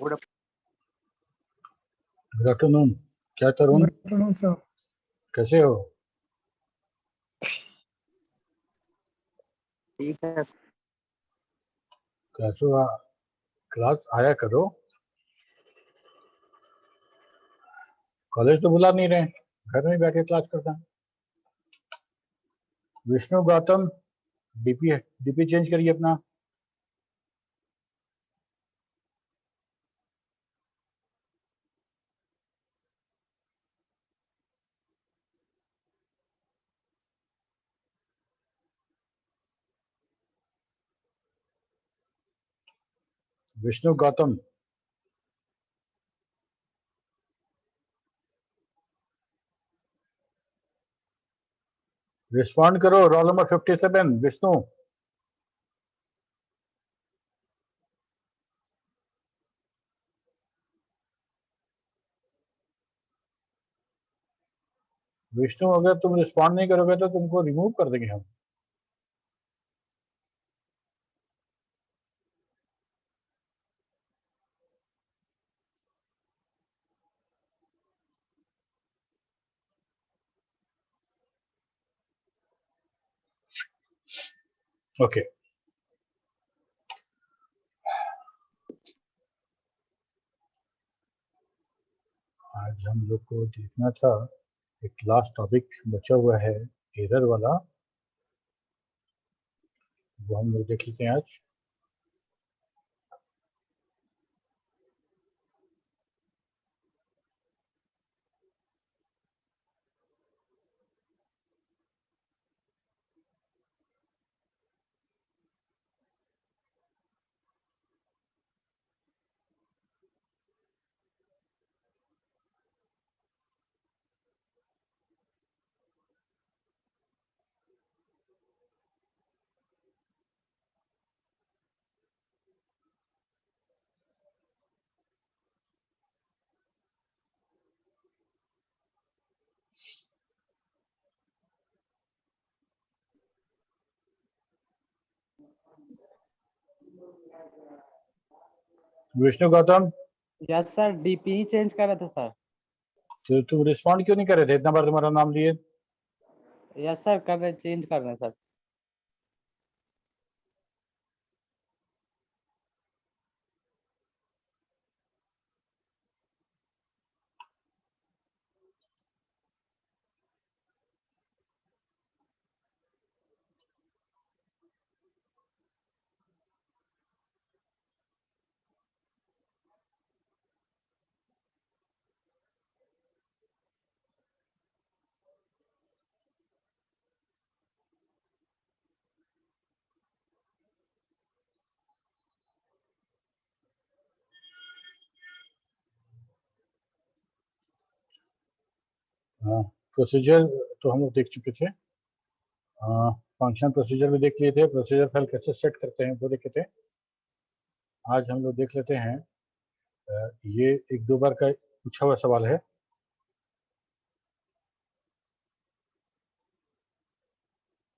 Good afternoon. क्या तरुण, afternoon sir. कैसे हो? ठीक है। कैसे हो? क्लास आया करो, कॉलेज तो बुला नहीं रहे, घर में बैठे क्लास करता है। विष्णु गौतम, डीपी चेंज करिए अपना। विष्णु गौतम, रिस्पॉन्ड करो। Roll number 57 Vishnu. विष्णु, अगर तुम रिस्पॉन्ड नहीं करोगे तो तुमको रिमूव कर देंगे हम। ओके, आज हम लोग को देखना था, एक लास्ट टॉपिक बचा हुआ है एरर वाला, वो हम लोग देख लेते हैं आज। Vishnu Gautam, yes sir, DP ही चेंज कर रहे थे सर। तो तुम रिस्पॉन्ड क्यों नहीं कर रहे थे? इतना बार तुम्हारा नाम लिए। यस सर, कर रहे, चेंज कर रहे हैं सर। हाँ, प्रोसीजर तो हम लोग देख चुके थे, फंक्शन प्रोसीजर भी देख लिए थे, प्रोसीजर फाइल कैसे सेट करते हैं वो देखे थे। आज हम लोग देख लेते हैं, ये एक दो बार का पूछा हुआ सवाल है।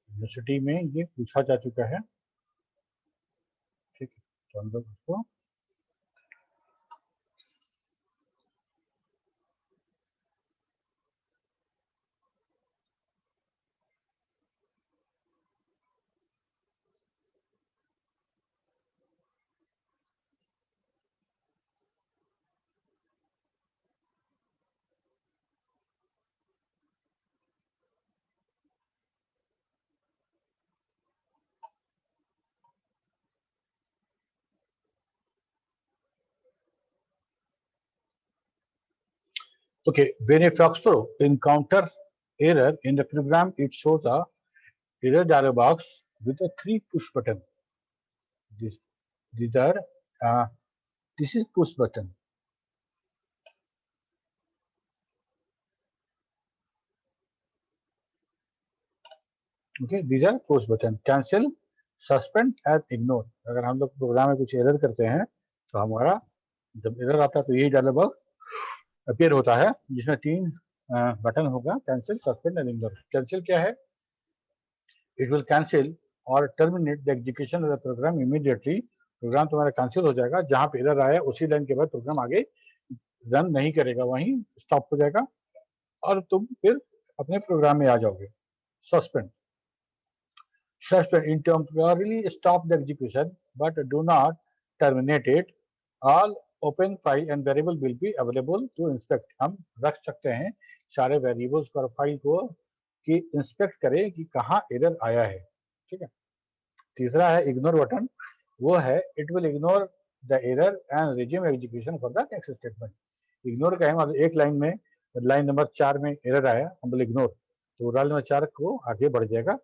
यूनिवर्सिटी में ये पूछा जा चुका है, ठीक है, तो हम लोग उसको okay. When a Foxtrot encounter error in the program, it shows a error dialog box with a 3 push button. These are this is push button. Okay, these are push button. Cancel, suspend and ignore. अगर हम लोग programme में कुछ error करते हैं तो हमारा जब एरर आता है तो यही डायलॉग बॉक्स अपीयर होता है, जिसमें 3 बटन होगा, cancel, suspend and ignore. Cancel क्या है? It will cancel or terminate the execution of the program immediately प्रोग्राम तुम्हारा कैंसिल हो जाएगा, जहां पे एरर आया उसी लाइन के बाद प्रोग्राम आगे रन नहीं करेगा, वहीं स्टॉप हो जाएगा और तुम फिर अपने प्रोग्राम में आ जाओगे। Suspend in temporarily stop the execution but do not terminate it. All open file and variable will be available to inspect. हम रख सकते हैं सारे वेरिएबल्स और फाइल को कि इंस्पेक्ट करें कि कहाँ एरर आया है। ठीक है। तीसरा है इग्नोर बटन, वो है it will ignore the error and resume execution for the next statement. Ignore का है मतलब एक लाइन में, लाइन नंबर 4 में एरर आया, हम बोले इग्नोर, तो लाइन नंबर 4 को आगे बढ़ जाएगा,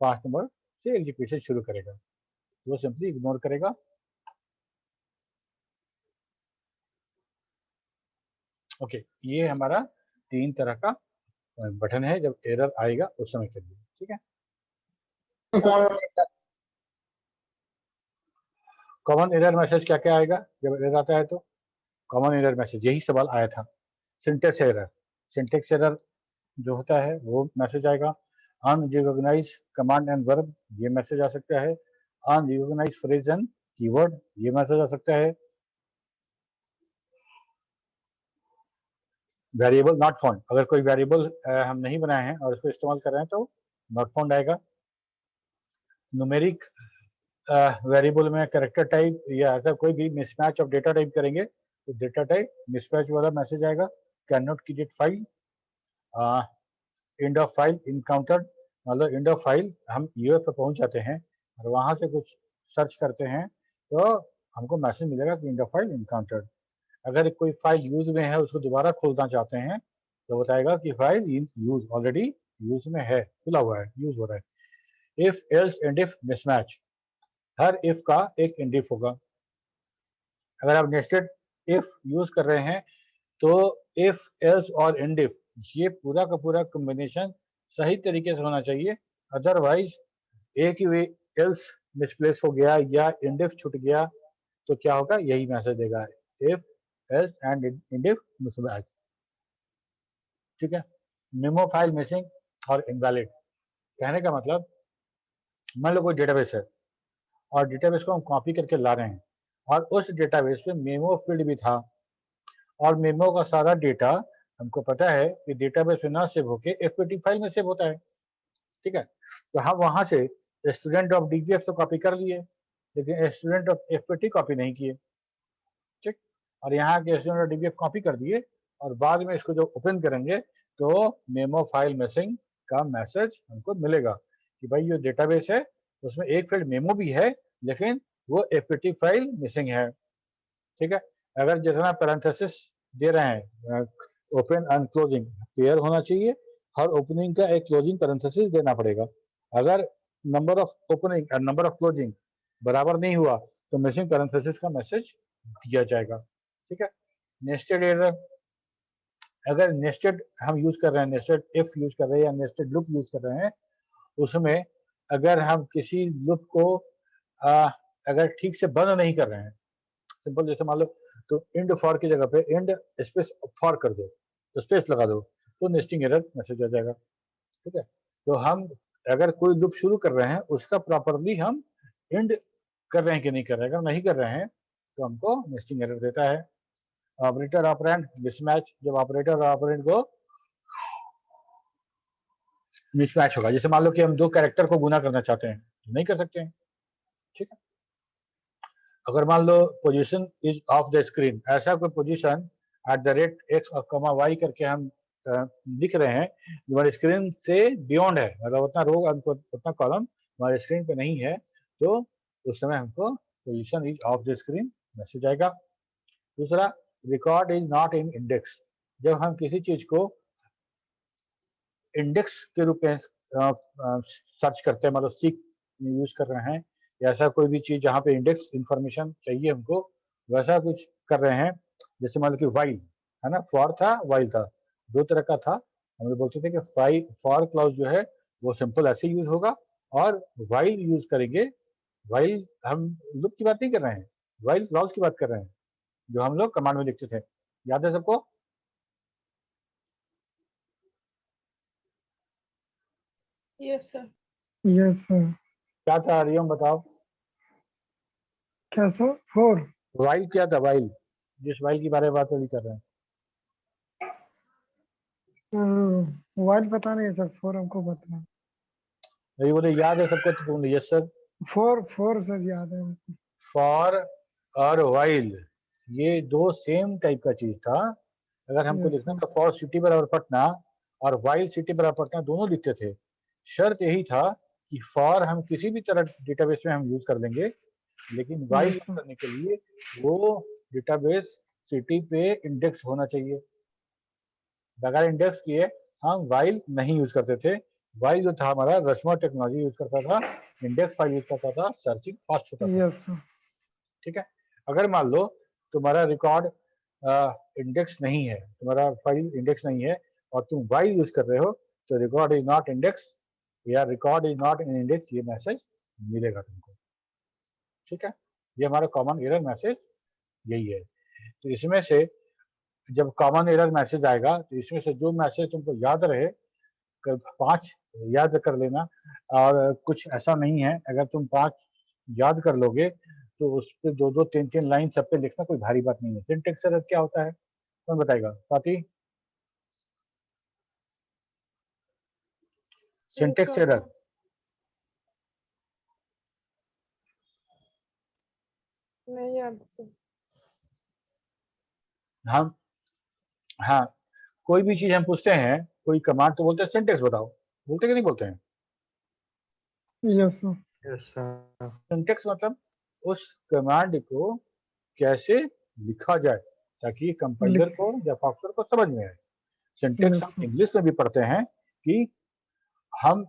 5 नंबर से एग्जीक्यूशन शुरू करेगा, वो सिंपली इग्नोर करेगा। ओके, ये हमारा 3 तरह का बटन है जब एरर आएगा उस समय के लिए। ठीक है। कॉमन एरर मैसेज क्या क्या आएगा जब एरर आता है? तो कॉमन एरर मैसेज, यही सवाल आया था। सिंटेक्स एरर, सिंटेक्स एरर जो होता है वो मैसेज आएगा। अनरिकॉग्नाइज कमांड एंड वर्ब, ये मैसेज आ सकता है। अनरिकॉग्नाइज फ्रेज एंड कीवर्ड, ये मैसेज आ सकता है। वेरिएबल नॉट फाउंड, अगर कोई वेरिएबल हम नहीं बनाए हैं और उसको इस्तेमाल कर रहे हैं तो नॉट फाउंड आएगा। न्यूमेरिक वेरिएबल में कैरेक्टर टाइप या ऐसा कोई भी मिसमैच ऑफ डेटा टाइप करेंगे तो डेटा टाइप मिसमैच वाला मैसेज आएगा। Can not create file, end of file encountered, मतलब एंड ऑफ फाइल हम यूएफ पे पहुंच जाते हैं और वहां से कुछ सर्च करते हैं तो हमको मैसेज मिलेगा कि एंड ऑफ फाइल इनकाउंटर्ड। अगर कोई फाइल यूज में है उसको दोबारा खोलना चाहते हैं तो बताएगा कि file in use, already use में है, खुला हुआ है, यूज हो रहा है। If else and if mismatch, her if का एक एंड इफ होगा। अगर आप नेस्टेड इफ यूज कर रहे हैं तो इफ एल्स और एंड इफ ये पूरा का पूरा कॉम्बिनेशन सही तरीके से होना चाहिए, अदरवाइज एक ही एल्स मिसप्लेस हो गया या एंड इफ छूट गया तो क्या होगा, यही मैसेज देगा, if else and and if mismatch. ठीक है। मेमो फाइल मिसिंग और इनवैलिड, कहने का मतलब मान लो कोई डेटाबेस है और डेटाबेस को हम कॉपी करके ला रहे हैं और उस डेटाबेस पे मेमो फील्ड भी था और मेमो का सारा डेटा हमको पता है कि डेटाबेस में ना सेव होके एफपीटी फाइल में सेव होता है। ठीक है। तो हम वहां से स्टूडेंट ऑफ डीबीएफ तो कॉपी कर लिए लेकिन स्टूडेंट ऑफ एफपीटी कॉपी नहीं किए। ठीक। और यहाँ के स्टूडेंट ऑफ डीबीएफ कॉपी कर दिए और बाद में इसको जब ओपन करेंगे तो मेमो फाइल मिसिंग का मैसेज हमको मिलेगा कि भाई ये डेटाबेस है उसमें एक फील्ड मेमो भी है लेकिन वो एफपीटी फाइल मिसिंग है। ठीक है। अगर जितना पैरेंथेसिस दे रहे हैं ओपन एंड क्लोजिंग पेयर होना चाहिए, हर ओपनिंग का एक क्लोजिंग पैरेंथेसिस देना पड़ेगा। अगर नंबर ऑफ ओपनिंग और नंबर ऑफ क्लोजिंग बराबर नहीं हुआ तो मिसिंग पैरेंथेसिस का मैसेज दिया जाएगा। ठीक है। नेस्टेड एरर, अगर नेस्टेड हम यूज कर रहे हैं, नेस्टेड इफ यूज कर रहे हैं या नेस्टेड लूप यूज कर रहे हैं, उसमें अगर हम किसी लूप को अगर ठीक से बंद नहीं कर रहे हैं, सिंपल जैसे मान लो तो इंड फॉर की जगह पे इंड स्पेस फॉर कर दो, तो स्पेस लगा दो तो नेस्टिंग एरर मैसेज आ जाएगा। ठीक है। तो हम अगर कोई लूप शुरू कर रहे हैं उसका प्रॉपरली हम इंड कर रहे हैं कि नहीं कर रहे हैं, अगर नहीं कर रहे हैं तो हमको नेस्टिंग एरर देता है। ऑपरेटर ऑपरेंड मिसमैच, जब ऑपरेटर और ऑपरेंड को मिसमैच होगा, जैसे मान लो कि हम दो कैरेक्टर को गुना करना चाहते हैं तो नहीं कर सकते हैं। ठीक है। अगर मान लो position is off the screen, ऐसा कोई पोजीशन @x और कॉमा y करके हम लिख रहे हैं जो हमारे स्क्रीन से बियॉन्ड है, मतलब उतना रो उतना कॉलम हमारे स्क्रीन पे नहीं है, तो उस समय हमको position is off the screen message आएगा। दूसरा, record is not in index, जब हम किसी चीज को इंडेक्स के रूप में सर्च करते हैं, मतलब सीक यूज कर रहे हैं या ऐसा कोई भी चीज जहाँ पे इंडेक्स इंफॉर्मेशन चाहिए हमको, वैसा कुछ कर रहे हैं, जैसे मान लो कि वाइल है ना, फॉर था वाइल था, दो तरह का था। हम लोग बोलते थे कि फॉर क्लाउज जो है वो सिंपल ऐसे यूज होगा और वाइल यूज करेंगे। वाइल हम लूप की बात नहीं कर रहे हैं, वाइल क्लाउज की बात कर रहे हैं जो हम लोग कमांड में लिखते थे, याद है सबको? Yes sir. Yes sir. क्या था हरिओम, बताओ। कैसा 4? वाइल क्या था? वाइल, जिस वाइल की बारे में बात अभी कर रहे हैं। वाइल पता नहीं सर, 4 हमको पता है। अभी बोले याद है सबको तो बोले यस सर। 4 सर याद है हमको। फॉर और वाइल ये दो सेम टाइप का चीज था। अगर हमको Yes, लिखना sir. था फॉर सिटी बराबर पटना और वाइल सिटी बराबर पटना दोनों लिखते थे। शर्त यही था कि फॉर हम किसी भी तरह डेटाबेस में हम यूज कर लेंगे, लेकिन वाइल Yes, यूज sir. करने के लिए वो डेटाबेस सिटी पे इंडेक्स होना चाहिए। बगैर इंडेक्स किए हम वाइल नहीं यूज करते थे। वाइल जो था हमारा रस्मो टेक्नोलॉजी यूज करता था, इंडेक्स फाइल यूज करता था, सर्चिंग फास्ट होता था। Yes, sir. ठीक है, अगर मान लो तुम्हारा रिकॉर्ड इंडेक्स नहीं है, तुम्हारा फाइल इंडेक्स नहीं है और तुम वाइल यूज कर रहे हो, तो रिकॉर्ड इज नॉट इंडेक्स या record is not in index ये मैसेज मिलेगा तुमको। ठीक है, ये हमारा कॉमन एरर मैसेज यही है। तो इसमें से जब कॉमन एरर मैसेज आएगा तो इसमें से जो मैसेज तुमको याद रहे 5 याद कर लेना। और कुछ ऐसा नहीं है, अगर तुम 5 याद कर लोगे तो उस पे 2-2 3-3 लाइन सब पे लिखना कोई भारी बात नहीं है। सिंटेक्स एरर क्या होता है कौन बताएगा? साथी, सिंटेक्स एरर नहीं याद सर। हम हाँ, कोई भी चीज हम पूछते हैं, कोई कमांड तो बोलते हैं सिंटेक्स बताओ, बोलते कि नहीं बोलते हैं? Yes, sir. Yes, sir. Syntax मतलब उस कमांड को कैसे लिखा जाए ताकि कंपाइलर को या सॉफ्टवेयर को समझ में आए। सिंटेक्स Yes, हम sir. इंग्लिश में भी पढ़ते हैं कि हम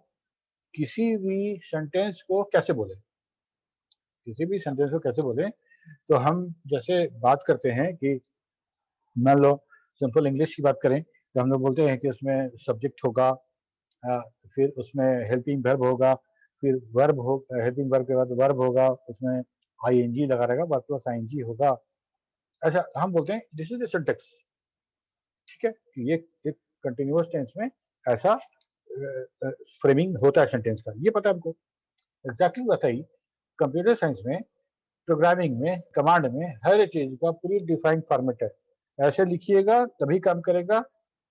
किसी भी सेंटेंस को कैसे बोले, किसी भी सेंटेंस को कैसे बोले। तो हम जैसे बात करते हैं कि मान लो सिंपल इंग्लिश की बात करें तो हम लोग बोलते हैं कि उसमें सब्जेक्ट होगा, फिर उसमें हेल्पिंग वर्ब होगा, फिर वर्ब हो, हेल्पिंग वर्ब के बाद वर्ब होगा, उसमें आईएनजी लगा रहेगा, वर्ब प्लस आईएनजी होगा। ऐसा हम बोलते हैं दिस इज द सिंटेक्स। ठीक है, ये एक कंटिन्यूअस टेंस में ऐसा फ्रेमिंग होता है सेंटेंस का, ये पता है हमको। एग्जैक्टली वैसा ही कंप्यूटर साइंस में, प्रोग्रामिंग में, कमांड में हर चीज का पूरी डिफाइंड फॉर्मेट है। ऐसे लिखिएगा तभी काम करेगा,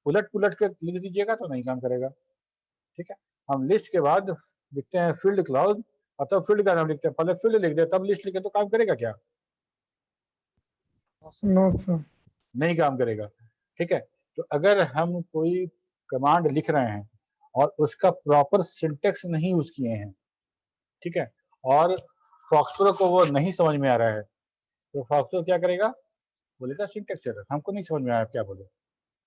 उलट पुलट के लिख दीजिएगा तो नहीं काम करेगा। ठीक है, हम लिस्ट के बाद लिखते हैं फील्ड क्लाउज और तब फील्ड का नाम लिखते हैं, पहले फील्ड लिख दे तब लिस्ट लिखे तो काम करेगा क्या? No, sir. नहीं काम करेगा। ठीक है, तो अगर हम कोई कमांड लिख रहे हैं और उसका प्रॉपर सिंटेक्स नहीं यूज किए हैं, ठीक है, और सॉफ्टवेयर को वो नहीं समझ में आ रहा है, तो सॉफ्टवेयर क्या करेगा? बोलेगा सिंटेक्स एरर, हमको नहीं समझ में आया क्या बोले।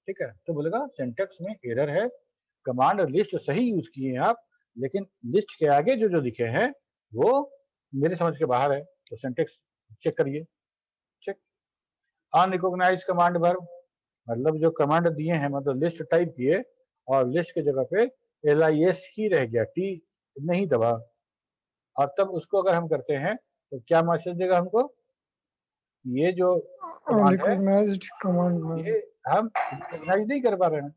ठीक है, तो बोलेगा सिंटेक्स में एरर है, कमांड लिस्ट सही यूज किए हैं आप, लेकिन लिस्ट के आगे जो जो लिखे हैं वो मेरे समझ के बाहर है, तो सिंटेक्स चेक करिए। चेक अनरिकॉग्नाइज्ड कमांड वर्ब, मतलब जो कमांड दिए हैं, मतलब लिस्ट टाइप किए और लिस्ट की जगह पे LIS ही रह गया, टी नहीं दबा, और तब उसको अगर हम करते हैं तो क्या मैसेज देगा हमको? ये जो कमांड है Unrecognized command verb. ये हम रिकॉग्नाइज नहीं कर पा रहे हैं,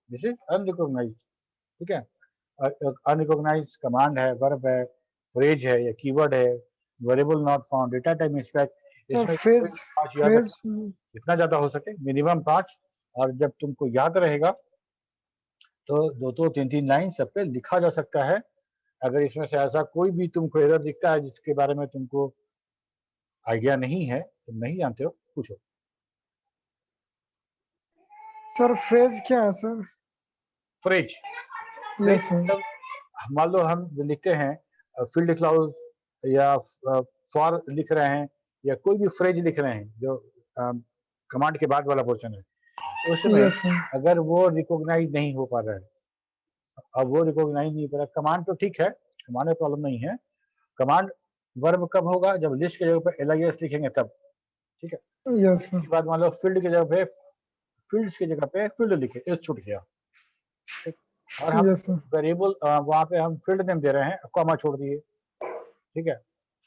दिस इज अनरिकॉग्नाइज्ड। ठीक है, अनरिकॉग्नाइज्ड कमांड है, वर्ब है, फ्रेज है या कीवर्ड है, variable not found, data type spec, Sir, इसमें phrase, 5 याद phrase. जितना ज्यादा हो सके मिनिमम 5, और जब तुमको याद रहेगा तो 2-2 3-3 लाइन सब पे लिखा जा सकता है। अगर इसमें से ऐसा कोई भी तुमको एरर दिखता है जिसके बारे में तुमको आइडिया नहीं है, तुम नहीं जानते हो, पूछो। Sir, phrase क्या है sir? Phrase, Yes, sir. मतलब मान लो हम लिखते हैं फील्ड क्लाउज या फॉर लिख रहे हैं या कोई भी फ्रेज लिख रहे हैं जो कमांड के बाद वाला पोर्शन है, उसमें Yes, sir. अगर वो रिकॉग्नाइज नहीं हो पा रहा है, अब वो रिकॉग्नाइज नहीं कर रहा, कमांड तो ठीक है, कमांड में प्रॉब्लम नहीं है। कमांड वर्ब कब होगा? जब लिस्ट की जगह पे LIS लिखेंगे तब। ठीक है, Yes, sir. उसके बाद मान लो फील्ड की जगह पे, फील्ड्स की जगह पे फील्ड लिखे, इस छूट गया। ठीक, और हम Yes, sir. वेरिएबल वहां पे हम फील्ड नेम दे रहे हैं, कॉमा छोड़ दिए। ठीक है,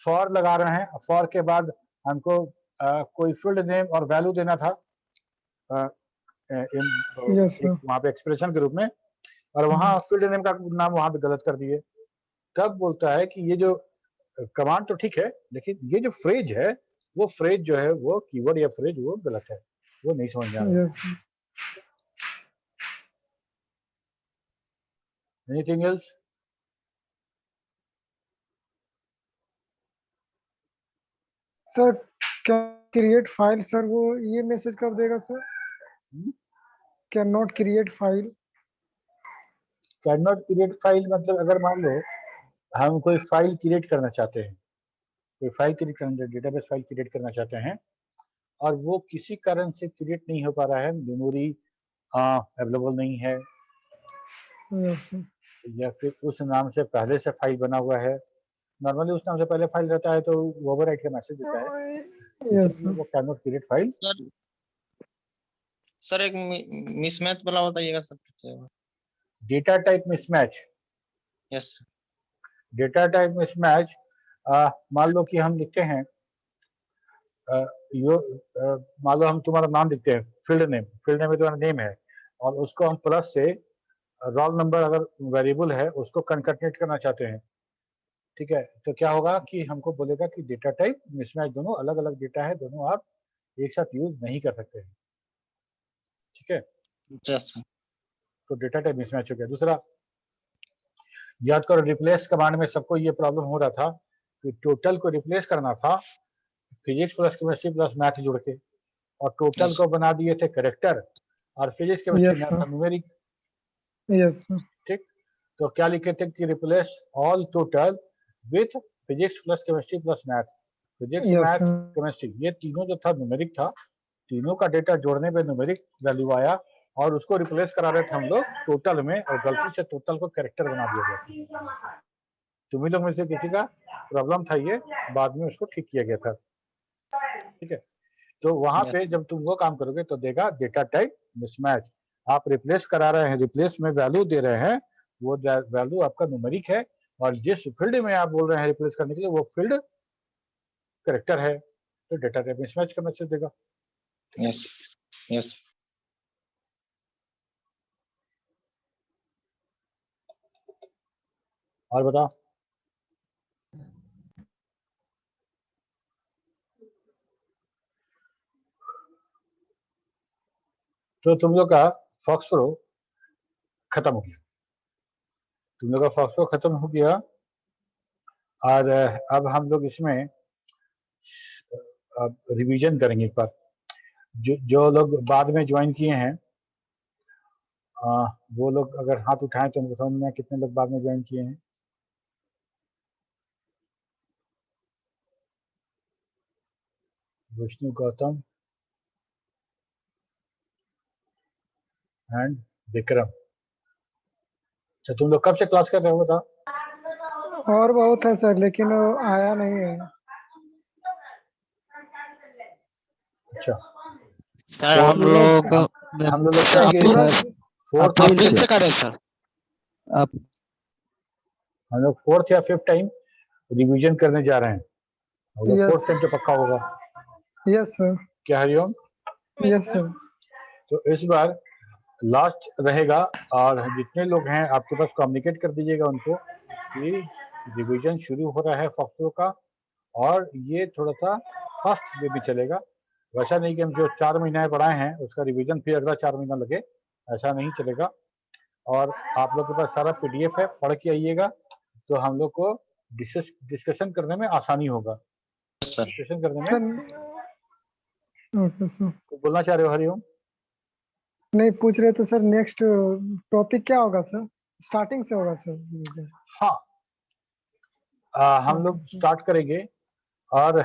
फॉर लगा रहे हैं, फॉर के बाद हमको कोई फील्ड नेम और वैल्यू देना था Yes, sir. वहां पे एक्सप्रेशन के रूप में, और वहां फील्ड नेम का नाम वहां पे गलत कर दिए। तब बोलता है कि ये जो कमांड तो ठीक है, लेकिन ये जो फ्रेज है वो फ्रेज जो है वो कीवर्ड या फ्रेज वो गलत है, वो नहीं समझ में आ रहा। Yes anything else? सर क्या क्रिएट फाइल सर, वो ये मैसेज कब देगा sir? Can not create file. Can not create file मतलब अगर मान लो हम कोई फाइल क्रिएट करना चाहते हैं, कोई फाइल क्रिएट करना, डेटाबेस फाइल क्रिएट करना चाहते हैं और वो किसी कारण से क्रिएट नहीं हो पा रहा है, मेमोरी अवेलेबल नहीं है यस सर। या फिर उस नाम से पहले से फाइल बना हुआ है। नॉर्मली उस नाम से पहले फाइल रहता है तो वो ओवरराइट का मैसेज देता है, यस इसलिए सर। वो can not create file. Sir एक मिसमैच वाला बताइएगा सर कैसे होगा? Data type mismatch. Yes sir. Data type mismatch, मान लो कि हम लिखते हैं मान लो हम तुम्हारा नाम लिखते हैं, फील्ड नेम में तुम्हारा नेम है और उसको हम प्लस से रोल नंबर अगर वेरिएबल है उसको कनकैटिनेट करना चाहते हैं, ठीक है, तो क्या होगा कि हमको बोलेगा कि डेटा टाइप मिसमैच, दोनों अलग अलग डेटा है, दोनों आप एक साथ यूज नहीं कर सकते हैं, ठीक है, यस सर। तो डेटा टाइप मिसमैच हो गया। दूसरा, याद करो रिप्लेस कमांड में सबको ये प्रॉब्लम हो रहा था कि टोटल को रिप्लेस करना था physics plus chemistry plus math जुड़ के, और टोटल को बना दिए थे करेक्टर और physics chemistry yes math sir. था न्यूमेरिक, यस सर। ठीक, तो क्या लिखे थे कि replace all total with physics plus chemistry plus math. Physics yes math sir. Chemistry ये तीनों जो था न्यूमेरिक था, तीनों का डेटा जोड़ने पे न्यूमेरिक वैल्यू आया और उसको रिप्लेस करा रहे थे हम लोग टोटल में, और गलती से टोटल को कैरेक्टर बना दिया गया था। तुम्ही लोग में से किसी का प्रॉब्लम था ये, बाद में उसको ठीक किया गया था, ठीक है, तो वहां पे जब तुम वो काम करोगे तो देगा डेटा टाइप मिसमैच। आप रिप्लेस करा रहे हैं, रिप्लेस में वैल्यू दे रहे हैं, वो वैल्यू आपका न्यूमेरिक है और जिस फील्ड में आप बोल रहे हैं रिप्लेस करने के लिए वो फील्ड करेक्टर है, तो डेटा टाइप मिसमैच का मैसेज देगा। Yes yes. और बताओ, तो तुम लोग का फॉक्स प्रो खत्म हो गया, तुम लोग का फॉक्स प्रो खत्म हो गया और अब हम लोग इसमें अब रिवीजन करेंगे एक बार। जो लोग बाद में ज्वाइन किए हैं वो लोग अगर हाथ उठाएं तो उनको समझ में कितने लोग बाद में ज्वाइन किए हैं। विष्णु, गौतम एंड विक्रम। अच्छा, तुम लोग कब से क्लास कर रहे हो बताओ? और बहुत है सर, लेकिन वो आया नहीं है। अच्छा, सर तो हम लोग हम लोग सर करेंगे अप्रैल फोर्थ अप्रैल से करें सर। अब हम लोग फोर्थ या फिफ्थ टाइम रिवीजन करने जा रहे हैं, हम लोग Yes. फोर्थ टाइम तो पक्का होगा। Yes sir. क्या हरिओम? Yes sir. तो इस बार लास्ट रहेगा और जितने लोग हैं आपके पास कम्युनिकेट कर दीजिएगा उनको कि रिवीजन शुरू हो रहा है फॉक्सो का, और ये थोड़ा सा फास्ट वे में चलेगा, वैसा नहीं कि हम जो 4 महीने पढ़ाए हैं उसका रिवीजन फिर अगला 4 महीना लगे, ऐसा नहीं चलेगा। और आप लोग के पास सारा पीडीएफ है, पढ़ के आइएगा तो हम लोग को डिस्कशन करने में आसानी होगा। सर डिस्कशन करने में सर ओके सर। तो बोलना चाह रहे हो हरिओम? नहीं पूछ रहे थे सर, नेक्स्ट टॉपिक क्या होगा सर? स्टार्टिंग से होगा सर? हाँ, हम लोग स्टार्ट करेंगे और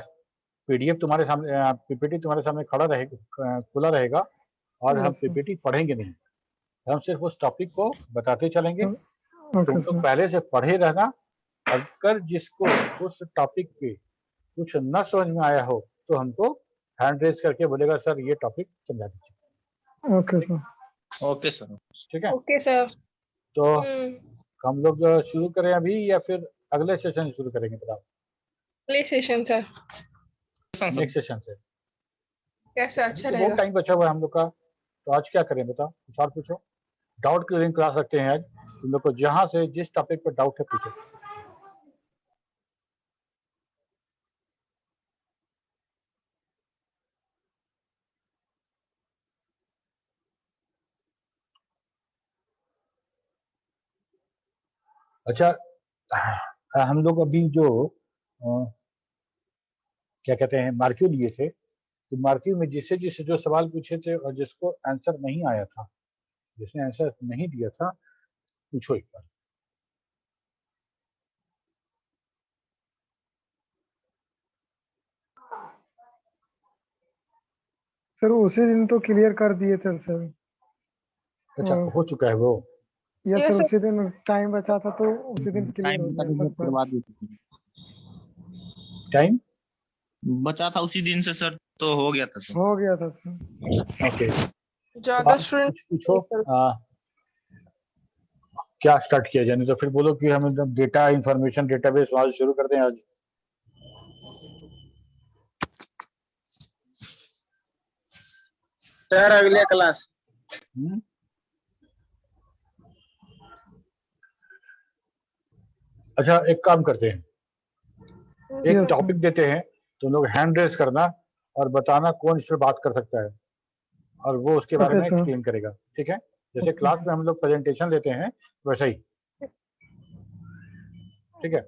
पीडीएफ तुम्हारे सामने, पीपीटी तुम्हारे सामने खड़ा रहेगा, खुला रहेगा और हम Yes, sir. पीपीटी पढ़ेंगे नहीं, हम सिर्फ उस टॉपिक को बताते चलेंगे। ओके तुम लोग सर। पहले से पढ़े रहना, अगर जिसको उस टॉपिक पे कुछ न समझ में आया हो तो हमको हैंड रेज करके बोलेगा सर ये टॉपिक समझा दीजिए, ओके सर। Okay sir. ठीक है? Okay sir. तो हम लोग शुरू करें अभी या फिर अगले सेशन शुरू करेंगे? बताओ, अगले सेशन सर, नेक्स्ट सेशन से। कैसा अच्छा तो बहुत रहेगा? टाइम बचा हुआ है हम लोग का, तो आज क्या करें बताओ, कुछ और पूछो। डाउट क्लियरिंग क्लास रखते हैं आज, तुम लोग को जहां से जिस टॉपिक पर डाउट है पूछो। अच्छा, हम लोग अभी जो क्या कहते हैं मार्क्यू लिए थे, तो मार्क्यू में जिससे जिससे जो सवाल पूछे थे और जिसको आंसर नहीं आया था, जिसने आंसर नहीं दिया था, पूछो एक बार। सर उसी दिन तो क्लियर कर दिए थे सर। अच्छा, हाँ। हो चुका है वो? Yes Yes, sir, sir. उसी दिन टाइम बचा था तो उसी दिन क्लियर हो गया था सर। टाइम बचा था उसी दिन से सर, तो हो गया था सर। हो गया था सर। ओके, ज्यादा आप स्टूडेंट कुछ पूछो। सर। क्या स्टार्ट किया जाए, नहीं तो फिर बोलो कि हम एकदम डेटा इंफॉर्मेशन डेटाबेस वहां से शुरू करते हैं आज। सर अगले क्लास। हम्म? अच्छा, एक काम करते हैं, एक Yes, टॉपिक देते हैं, तो लोग हैंड रेस करना और बताना कौन इस पर बात कर सकता है, और वो उसके बारे ओके में सर। एक्सप्लेन करेगा, ठीक है? जैसे ओके क्लास में हम लोग प्रेजेंटेशन लेते हैं वैसा ही, ठीक है?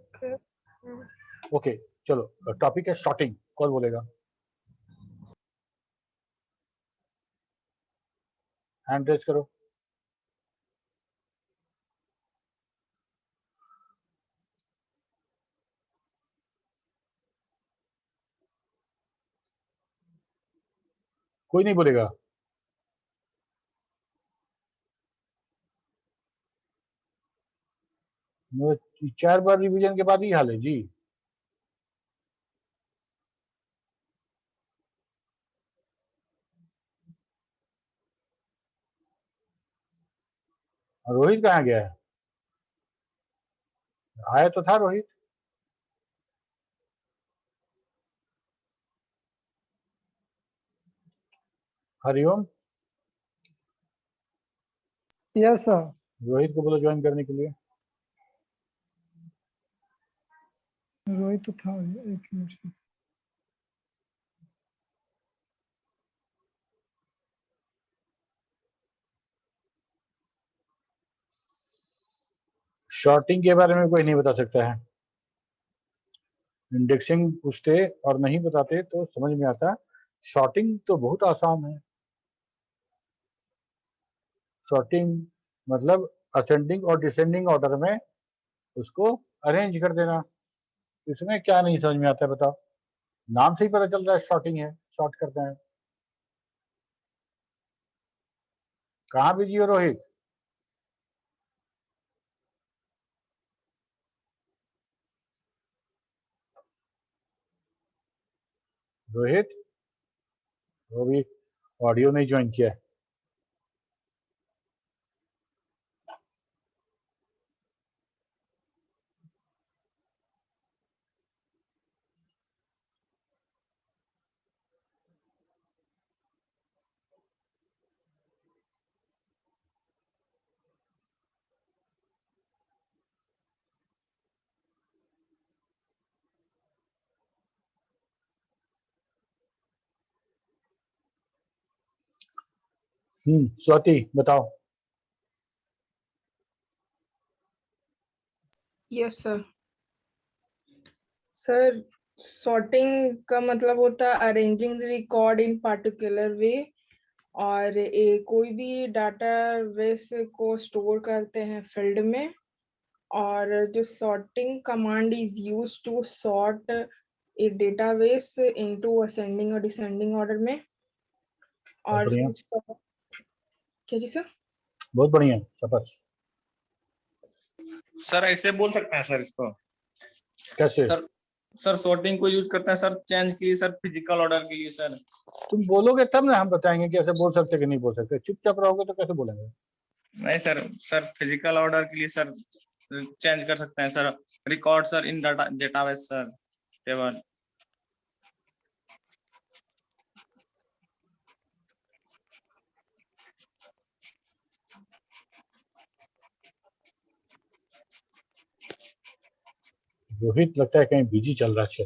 ओके, चलो, टॉपिक है शॉर्टिंग। कौन बोलेगा? हैंड रेस करो। कोई नहीं बोलेगा? वो 4 बार रिवीजन के बाद ही हाल है जी। और रोहित कहाँ गया है? आया तो था रोहित। Hariom, yes sir. रोहित को बोलो ज्वाइन करने के लिए। रोहित तो था, एक मिनट से। शॉर्टिंग के बारे में कोई नहीं बता सकता है। इंडेक्सिंग पूछते और नहीं बताते तो समझ में आता। शॉर्टिंग तो बहुत आसान है। शॉर्टिंग मतलब असेंडिंग और डिसेंडिंग ऑर्डर में उसको अरेंज कर देना। इसमें क्या नहीं समझ में आता है बताओ? नाम से ही पता चल रहा है शॉर्टिंग है, शॉर्ट करते हैं। कहाँ बिजी हो रोहित? रोहित, वो भी ऑडियो नहीं ज्वाइन किया है। स्वाति बताओ। Yes sir. सर सॉर्टिंग का मतलब होता है arranging the record in particular way, और कोई भी डाटा बेस को स्टोर करते हैं फील्ड में, और जो sorting command is use to sort a database into ascending और डिसेंडिंग ऑर्डर में। और बढ़िया, क्या जी सर? बहुत बढ़िया, शाबाश। सर ऐसे बोल सकते हैं सर इसको। कैसे? सर सर सॉर्टिंग को यूज करते हैं सर चेंज के लिए, सर फिजिकल ऑर्डर के लिए सर। तुम बोलोगे तब ना हम बताएंगे कि ऐसे बोल सकते कि नहीं बोल सकते। चुपचाप रहोगे तो कैसे बोलेंगे? नहीं सर, सर फिजिकल ऑर्डर के लिए सर चेंज कर सकते हैं सर। रिकॉर्ड सर इन डेटाबेस सर, टेबल। रोहित लगता है कहीं बिजी चल रहा है।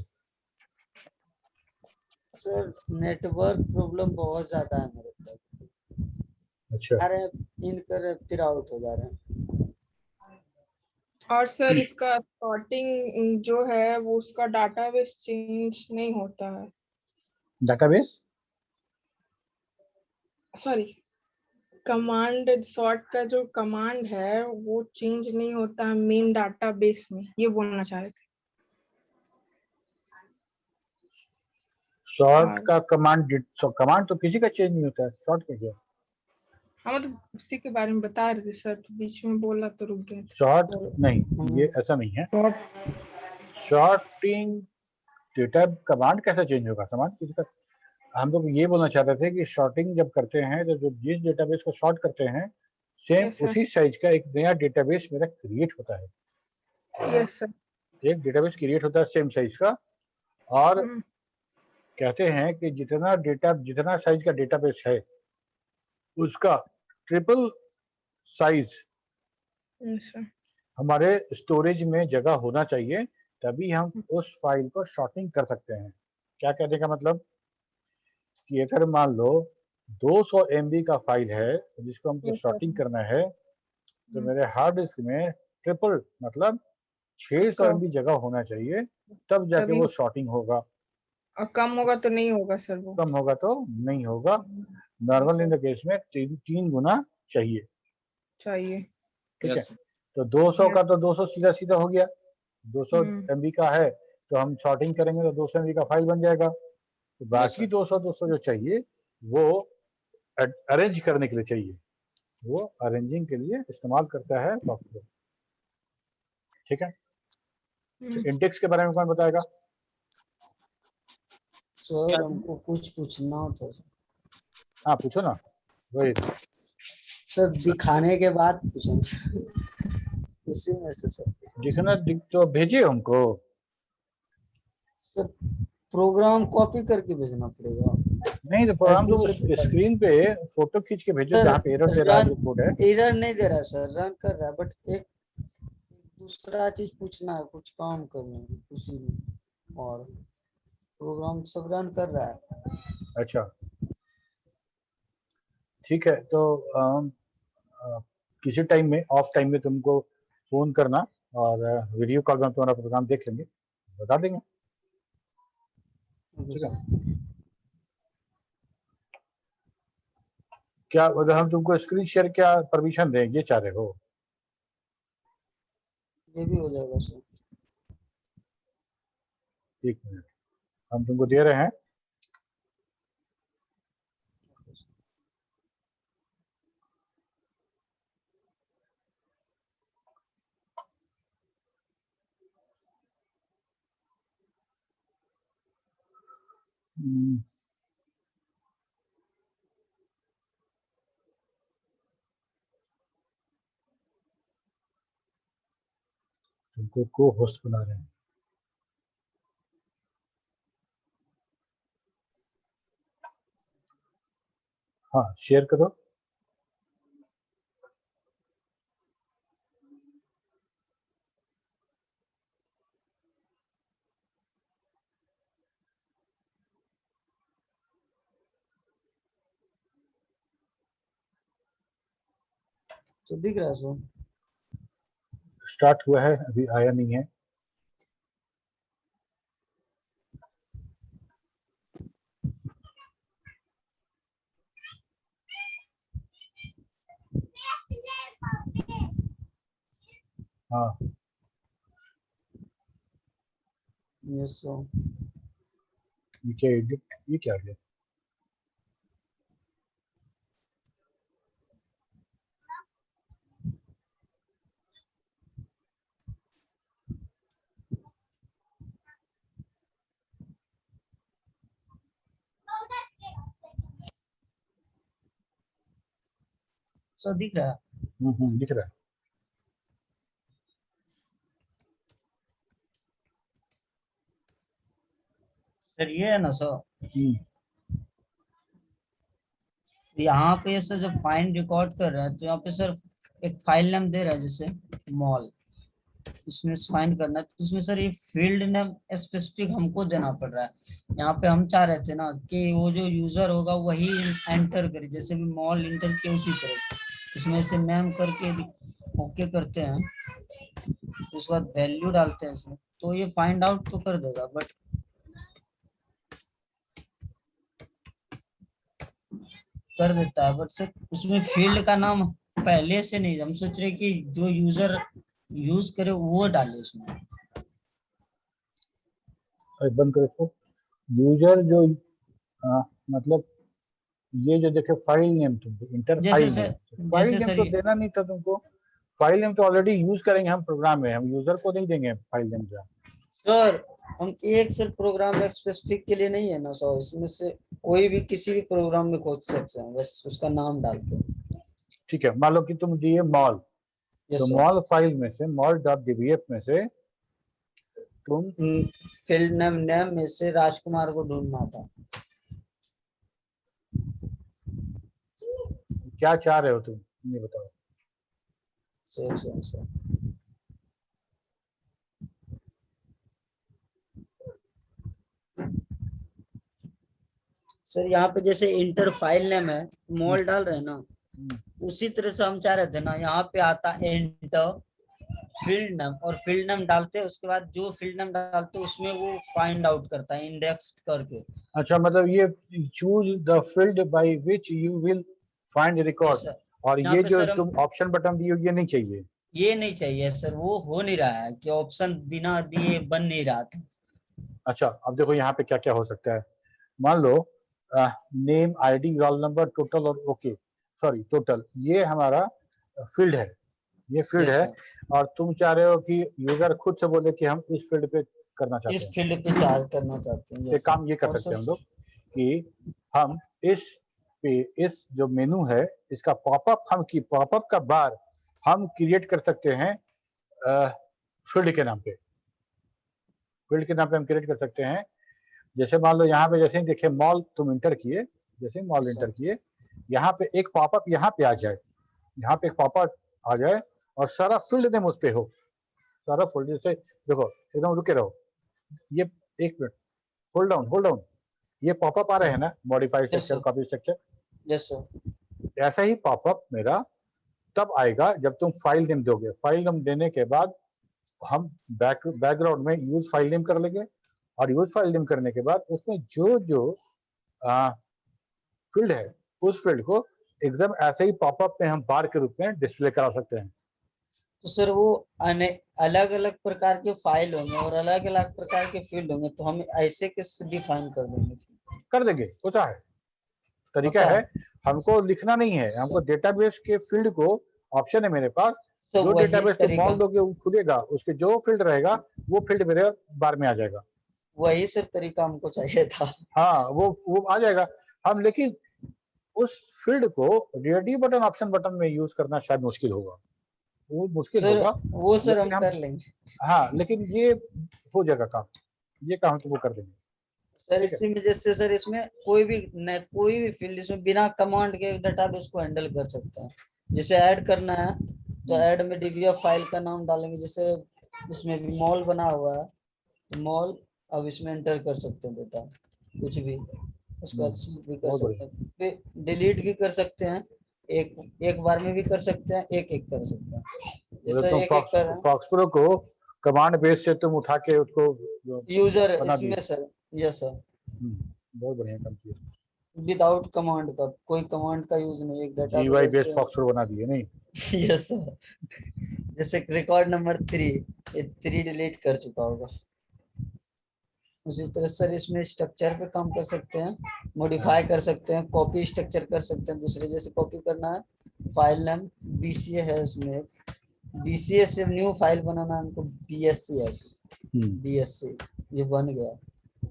सर नेटवर्क प्रॉब्लम बहुत ज्यादा है मेरे पास। अच्छा, अरे इन कर फिर आउट हो जा रहे हैं। और सर इसका सॉर्टिंग जो है वो उसका डाटाबेस चेंज नहीं होता है, डाटाबेस सॉरी कमांड सॉर्ट का जो कमांड है वो चेंज नहीं होता है मेन डाटाबेस में, ये बोलना चाह रहे थे। सॉर्ट और- का कमांड तो किसी का चेंज नहीं होता है, सॉर्ट का क्या? हाँ मतलब उसी के बारे में बता रहे थे सर, तो बीच में बोला तो रुक गए थे। सॉर्ट नहीं, ये ऐसा नहीं है। सॉर्टिंग डेटा कमांड कैसे चेंज होगा, कमांड किसी का? हम लोग ये बोलना चाह रहे थे कि सॉर्टिंग जब करते हैं तो जो जिस डेटाबेस को सॉर्ट करते हैं सेम Yes, sir. उसी साइज का एक नया डेटाबेस मेरा क्रिएट होता है। Yes sir. एक डेटाबेस क्रिएट होता है सेम साइज का, और कहते हैं कि जितना साइज का डेटाबेस है उसका ट्रिपल साइज यस सर। हमारे स्टोरेज में जगह होना चाहिए, तभी हम उस फाइल को सॉर्टिंग कर सकते हैं। क्या कहने का मतलब कि अगर मान लो 200 MB का फाइल है जिसको हमको Yes, sir. सॉर्टिंग करना है, तो मेरे हार्ड डिस्क में ट्रिपल मतलब 600 Sir. MB जगह होना चाहिए, तब जाके तभी वो सॉर्टिंग होगा। और कम होगा तो नहीं होगा सर वो। कम होगा तो नहीं होगा। नॉर्मल इन द केस में 3 गुना चाहिए। चाहिए। ठीक है, Yes, sir. तो 200 Yes. का तो 200 सीधा सीधा हो गया। 200 हम्म। MB का है तो हम सॉर्टिंग करेंगे तो 200 MB का फाइल बन जाएगा। तो बाकी sir. 200 जो चाहिए वो अरेंज करने के लिए चाहिए, वो अरेंजिंग के लिए इस्तेमाल करता है सॉफ्टवेयर। ठीक है, इंडेक्स के बारे में कौन बताएगा? सर हमको कुछ पूछना था हाँ पूछो ना। वही सर, दिखाने के बाद पूछेंगे उसी में से सर। दिखना तो भेजिए हमको। सर प्रोग्राम कॉपी करके भेजना पड़ेगा। नहीं तो प्रोग्राम ऐसे तो से दिखा- स्क्रीन पे फोटो खींच के भेजो जहाँ पे एरर दे रहा है जो कोड है। एरर नहीं दे रहा है सर, रन कर रहा है, बट एक दूसरा चीज पूछना है, कुछ काम करना है उसी में, और प्रोग्राम सब रन कर रहा है। अच्छा ठीक है, तो किसी टाइम में ऑफ टाइम में तुमको फोन करना और वीडियो कॉल में तुम्हारा प्रोग्राम देख लेंगे, बता देंगे। ठीक है, क्या अगर हम तुमको स्क्रीन शेयर क्या परमिशन दें, ये चाह रहे हो? ये भी हो जाएगा सर। 1 मिनट, हम तुमको दे रहे हैं। तुमको को होस्ट बना रहे हैं। हाँ शेयर करो। तो दिख रहा है सर। स्टार्ट हुआ है, अभी आया नहीं है। हाँ यस सर। ये क्या एडिट, ये क्या गया? सर दिख रहा है। दिख रहा है। सर ये है ना सर, यहाँ पे सर जब फाइंड रिकॉर्ड कर रहे हैं तो यहाँ पे सर एक फाइल नेम दे रहा है जैसे मॉल, इसमें फाइंड करना है, तो इसमें सर ये फील्ड नेम स्पेसिफिक हमको देना पड़ रहा है। यहाँ पे हम चाह रहे थे ना कि वो जो यूजर होगा वही एंटर करे, जैसे भी मॉल इंटर किया उसी तरह से इसमें से नेम करके ओके करते हैं उसके बाद वैल्यू डालते हैं इसमें, तो ये फाइंड आउट तो कर देगा, बट कर देता है, बट सर उसमें फील्ड का नाम पहले से नहीं, हम सोच रहे कि जो यूजर यूज करे वो डाले उसमें। बंद करो इसको। यूजर जो मतलब ये जो देखे फाइल नेम, तुमको इंटर जैसे फाइल सर नेम, फाइल जैसे नेम सर तो ये देना नहीं था तुमको। फाइल नेम तो ऑलरेडी यूज करेंगे हम प्रोग्राम में, हम यूजर को नहीं देंगे फाइल नेम का। सर हम एक सर प्रोग्राम एक स्पेसिफिक के लिए नहीं है ना सर, इसमें से कोई भी किसी भी प्रोग्राम में खोज सकते हैं, बस उसका नाम डाल के। ठीक है, मान लो कि तुम दिए मॉल, यस तो सर, मॉल फाइल में से mall.dbf में से तुम फील्ड नेम में से राजकुमार को ढूंढना था। क्या चाह रहे हो तुम, ये बताओ। सर सर यहाँ पे जैसे इंटर फाइल नेम है, मॉल डाल रहे हैं ना, उसी तरह से हम चाह रहे थे ना, यहाँ पे आता एंटर फील्ड नेम, और फील्ड नेम डालते हैं, उसके बाद जो फील्ड नेम डालते हैं उसमें वो फाइंड आउट करता है इंडेक्स करके। अच्छा, मतलब ये choose the field by which you will find record, Yes, sir. और यहाँ ये पे जो सर हम तुम ऑप्शन बटन दिए ये नहीं चाहिए। ये नहीं चाहिए सर, वो हो नहीं रहा है कि ऑप्शन बिना दिए बन नहीं रहा था। अच्छा, अब देखो यहाँ पे क्या क्या हो सकता है। मान लो name, ID, roll number, total और ओके, सॉरी टोटल, ये हमारा फील्ड है, ये फील्ड Yes, है। sir. और तुम चाह रहे हो कि यूजर खुद से बोले कि हम इस फील्ड पे करना चाहते इस हैं। फील्ड पे चार्ज करना चाहते हैं। एक Yes, sir. काम ये कर और सकते हैं हम सर लोग कि हम इस जो मेनू है इसका पॉपअप, हम की पॉपअप का बार हम क्रिएट कर सकते हैं फील्ड के नाम पे, फील्ड के नाम पे हम क्रिएट कर सकते हैं। जैसे मान लो यहाँ पे जैसे ही देखे मॉल तुम इंटर किए, जैसे ही मॉल Yes, इंटर sir. किए, यहाँ पे एक पॉपअप यहाँ पे आ जाए, यहाँ पे एक पॉपअप आ जाए और सारा फील्ड नेम उस पे हो, सारा फील्ड। जैसे देखो एकदम रुके रहो, ये एक मिनट, होल्ड डाउन, ये पॉपअप आ रहे हैं ना, modify Yes, structure, sir. Copy structure, Yes, sir. ऐसा ही पॉपअप मेरा तब आएगा जब तुम फाइल नेम दोगे। फाइल नेम देने के बाद हम बैकग्राउंड में यूज फाइल नेम कर लेंगे, और यूज फाइल नेम करने के बाद उसमें जो फील्ड है उस फील्ड को एकदम ऐसे ही पॉपअप में हम बार के रूप में डिस्प्ले करा सकते हैं। तो सर वो अलग अलग प्रकार के फाइल होंगे और अलग अलग प्रकार के फील्ड होंगे, तो हम ऐसे कैसे डिफाइन कर देंगे? कर देंगे, होता है, तरीका होता है। है। हमको लिखना नहीं है, हमको डेटाबेस के फील्ड को, ऑप्शन है मेरे पास, तो जो वही डेटाबेस तुम तरीका, मॉल दोगे वो खुलेगा, उसके जो फील्ड रहेगा वो फील्ड मेरे बार में आ जाएगा। वही सर तरीका हमको चाहिए था। हाँ, वो आ जाएगा। हम लेकिन उस फील्ड को रेडी बटन, ऑप्शन बटन में यूज करना शायद मुश्किल होगा, वो मुश्किल सर होगा, वो सर हम लेकिन हम, कर लेंगे। हाँ लेकिन ये हो जाएगा काम, ये काम तो वो कर देंगे। सर ठीक है। इसी में जैसे सर इसमें कोई भी फील्ड इसमें बिना कमांड के डेटाबेस को हैंडल कर सकते हैं। जैसे ऐड करना है तो ऐड में डीबीएफ फाइल का नाम डालेंगे, जैसे इसमें भी मॉल बना हुआ है तो मॉल, अब इसमें एंटर कर सकते हैं डेटा कुछ भी, उसके बाद सेव भी कर बहुत सकते हैं, फिर डिलीट भी कर सकते हैं, एक बार में भी कर सकते हैं, एक कर सकते हैं। मतलब जैसे तुम एक कर रहे हैं फॉक्स प्रो को कमांड बेस से तुम उठा के उसको यूजर बना दिए। इसमें सर। यस सर, बहुत बढ़िया काम किया। विदाउट कमांड का, कोई कमांड का यूज नहीं, एक data GUI based FoxPro बना दिए नहीं। Yes sir. जैसे रिकॉर्ड नंबर 3, ये 3 डिलीट कर चुका होगा। उसी तरह सर इसमें स्ट्रक्चर पे काम कर सकते हैं, मॉडिफाई कर सकते हैं, कॉपी स्ट्रक्चर कर सकते हैं, दूसरे जैसे कॉपी करना है। फाइल नेम बीसीए है, उसमें बीसीए से न्यू फाइल बनाना है हमको, बीएससी है, बीएससी ये बन गया।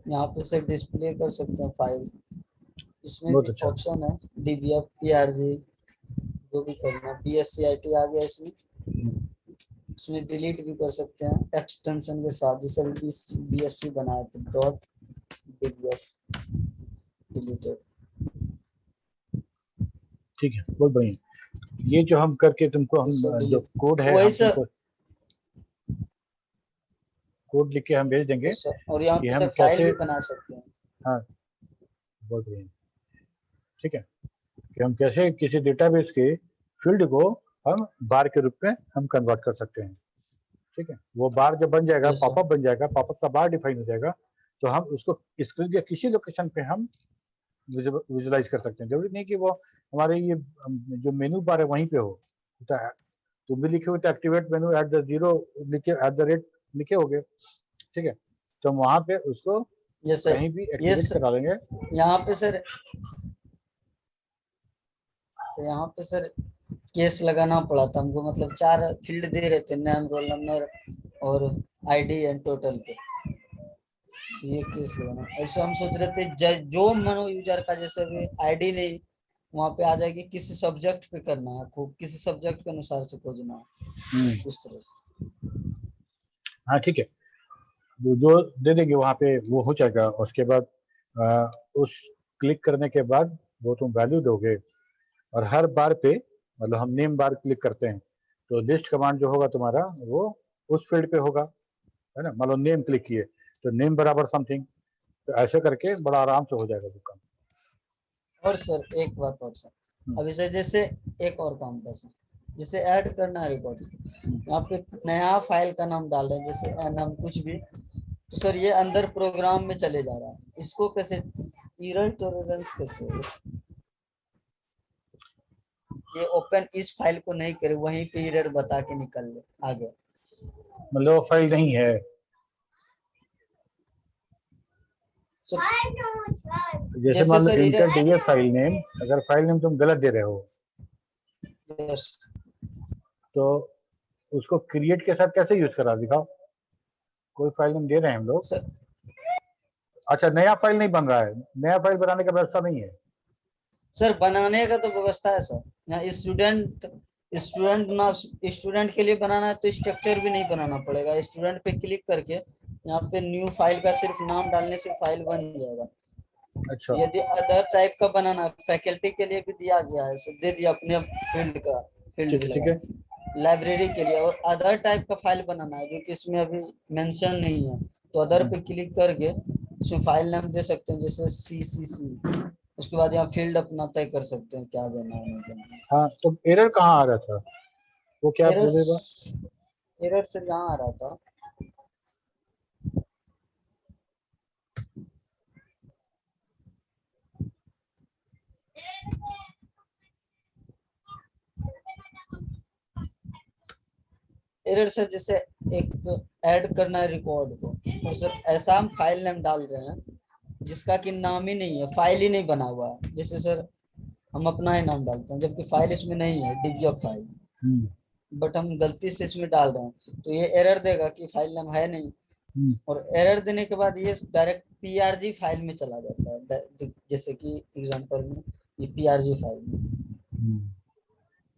यहाँ पे सर डिस्प्ले कर सकते हैं फाइल, इसमें बहुत भी अच्छा। ऑप्शन है डीबीएफ, पीआरजी, जो भी करना, बीएससीआईटी आ गया इसमें। इसमें डिलीट भी कर सकते हैं एक्सटेंशन के साथ, जैसे बीएससी बनाया तो डॉट डीबीएफ डिलीटेड। ठीक है, बहुत बढ़िया। ये जो हम करके तुमको, हम जो कोड है हम तुमको कोड लिख के हम भेज देंगे। और यहाँ पे सर फाइल भी बना सकते हैं। हाँ, बहुत बढ़िया। ठीक है, कि हम कैसे किसी डेटाबेस के फील्ड को हम बार के रूप में हम कन्वर्ट कर सकते हैं। ठीक है, वो बार जब बन जाएगा, Yes, sir. पॉपअप बन जाएगा, पॉपअप का बार डिफाइन हो जाएगा, तो हम उसको स्क्रीन के किसी लोकेशन पे हम विजुलाइज कर सकते हैं। जरूरी नहीं कि वो हमारे ये जो मेनू बार है वहीं पे हो। तुम भी लिखे हुए तो activate menu at the zero लिखे @ लिखे होगे, ठीक है, तो हम वहां पे उसको Yes, sir. कहीं भी एक्टिवेट Yes, करा लेंगे। यहाँ पे सर, यहाँ पे सर केस लगाना पड़ा था हमको, मतलब 4 फील्ड दे रहे थे, नेम, रोल नंबर और आईडी एंड टोटल पे। ये केस लगाना, ऐसे हम सोच रहे थे जो मनो यूजर का जैसे अभी आईडी नहीं वहाँ पे आ जाएगी, किसी सब्जेक्ट पे करना है आपको, किसी सब्जेक्ट के अनुसार से खोजना है, उस तरह से। हाँ ठीक है, वो जो दे देंगे वहाँ पे वो हो जाएगा। उसके बाद उस क्लिक करने के बाद वो तुम वैल्यू दोगे, और हर बार पे मतलब हम नेम बार क्लिक करते हैं तो लिस्ट कमांड जो होगा तुम्हारा वो उस फील्ड पे होगा, है ना। मतलब नेम क्लिक किए तो नेम बराबर समथिंग, तो ऐसे करके बड़ा आराम से हो जाएगा वो काम। और सर एक बात और सर, अभी सर जैसे एक और काम था सर, जैसे ऐड करना है रिकॉर्ड, यहाँ पे नया फाइल का नाम डाल रहे हैं, जैसे नाम कुछ भी, तो सर ये अंदर प्रोग्राम में चले जा रहा है, इसको कैसे एरर टॉलरेंस कैसे है? ये ओपन इस फाइल को नहीं करे, वहीं पे एरर बता के निकल ले आगे। मतलब वो फाइल नहीं है, जैसे मान लो इंटर डी फाइल नेम, अगर फाइल नेम तुम गलत दे रहे हो यस, तो उसको क्रिएट के साथ कैसे यूज करा, दिखाओ। कोई फाइल नेम दे रहे हैं हम लोग, सर अच्छा नया फाइल नहीं बन रहा है, नया फाइल बनाने का व्यवस्था नहीं है। सर बनाने का तो व्यवस्था है सर, यहाँ स्टूडेंट के लिए बनाना है तो स्ट्रक्चर भी नहीं बनाना पड़ेगा, स्टूडेंट पे क्लिक करके यहाँ पे न्यू फाइल का सिर्फ नाम डालने से फाइल बन जाएगा। अच्छा यदि अदर टाइप का बनाना है, फैकल्टी के लिए भी दिया गया है, सर दे दिया अपने फील्ड का, फील्ड ठीक है, लाइब्रेरी के लिए, और अदर टाइप का फाइल बनाना है जो कि इसमें अभी मेंशन नहीं है, तो अदर पे क्लिक करके इसमें फाइल नाम दे सकते हैं, जैसे CCC, उसके बाद यहाँ फील्ड अपना तय कर सकते हैं क्या देना है नहीं देना है। हाँ तो एरर कहाँ आ रहा था, वो क्या बोलेगा? एरर सर यहाँ आ रहा था, एरर सर जैसे एक ऐड करना है रिकॉर्ड को, तो सर ऐसा हम फाइल नेम डाल रहे हैं जिसका कि नाम ही नहीं है, फाइल ही नहीं बना हुआ है, जैसे सर हम अपना ही नाम डालते हैं जबकि फाइल इसमें नहीं है, DBF फाइल, बट हम गलती से इसमें डाल रहे हैं, तो ये एरर देगा कि फाइल नाम है नहीं, और एरर देने के बाद ये डायरेक्ट PRG फाइल में चला जाता है, जैसे कि एग्जांपल में ये PRG फाइल में,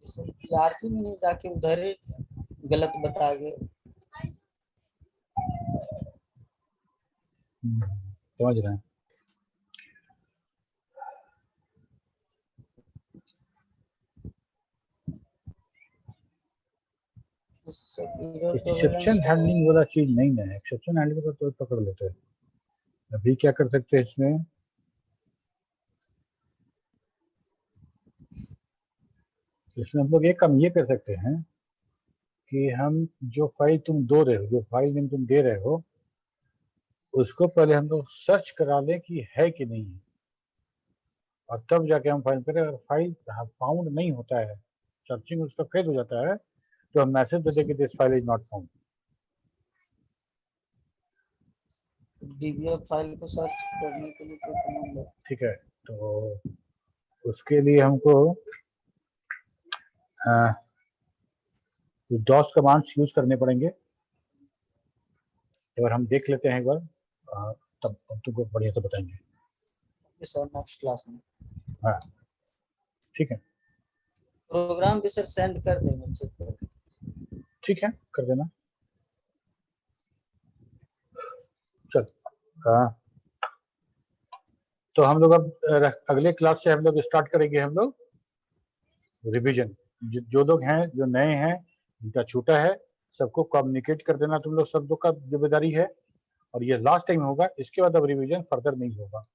जैसे PRG में नहीं जाके उधर ही गलत बता गए। समझ रहे हैं। एक्सेप्शन हैंडलिंग वाला चीज नहीं है, एक्सेप्शन हैंडलिंग को तो पकड़ लेते हैं। अभी क्या कर सकते हैं इसमें, हम लोग एक काम ये कर सकते हैं कि हम जो फाइल तुम दो रहे हो, जो फाइल नेम तुम दे रहे हो, उसको पहले हम लोग सर्च करा लें कि है कि नहीं है, और तब जाके हम फाइल करें। अगर फाइल फाउंड नहीं होता है, सर्चिंग उसका फेल हो जाता है, तो हम मैसेज दे दें कि this file is not found. DBF file को सर्च करने के लिए कोई कमांड है? ठीक है, तो उसके लिए हमको डॉस कमांड्स यूज करने पड़ेंगे। अगर हम देख लेते हैं एक बार, तब तुमको बढ़िया से बताएंगे। सर नेक्स्ट क्लास में, हाँ ठीक है, प्रोग्राम भी सर सेंड कर देंगे, चेक करो। ठीक है, कर देना। चल तो हम लोग अब अगले क्लास से हम लोग स्टार्ट करेंगे, हम लोग रिवीजन। जो लोग हैं, जो नए हैं, जिनका छूटा है, सबको कम्युनिकेट कर देना तुम लोग, सब लोग का जिम्मेदारी है, और ये लास्ट टाइम होगा। इसके बाद अब रिवीजन फर्दर नहीं होगा,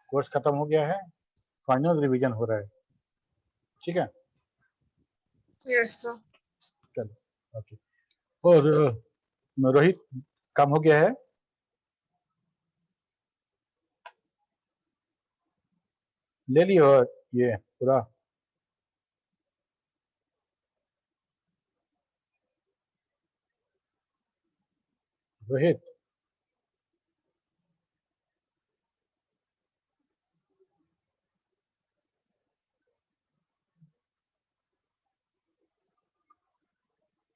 कोर्स खत्म हो गया है, फाइनल रिवीजन हो रहा है, ठीक है। Yes sir. चलो ओके। और रोहित काम हो गया है? ले लियो ये पूरा? रोहित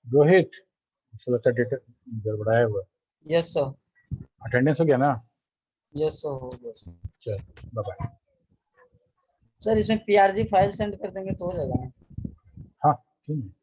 रोहित मुझे लगता है डेटा गड़बड़ाया हुआ। यस सर, अटेंडेंस हो गया ना? यस सर, हो गया सर। चल बाय बाय। सर इसमें PRG फाइल सेंड कर देंगे तो हो जाएगा ना? हाँ ठीक है।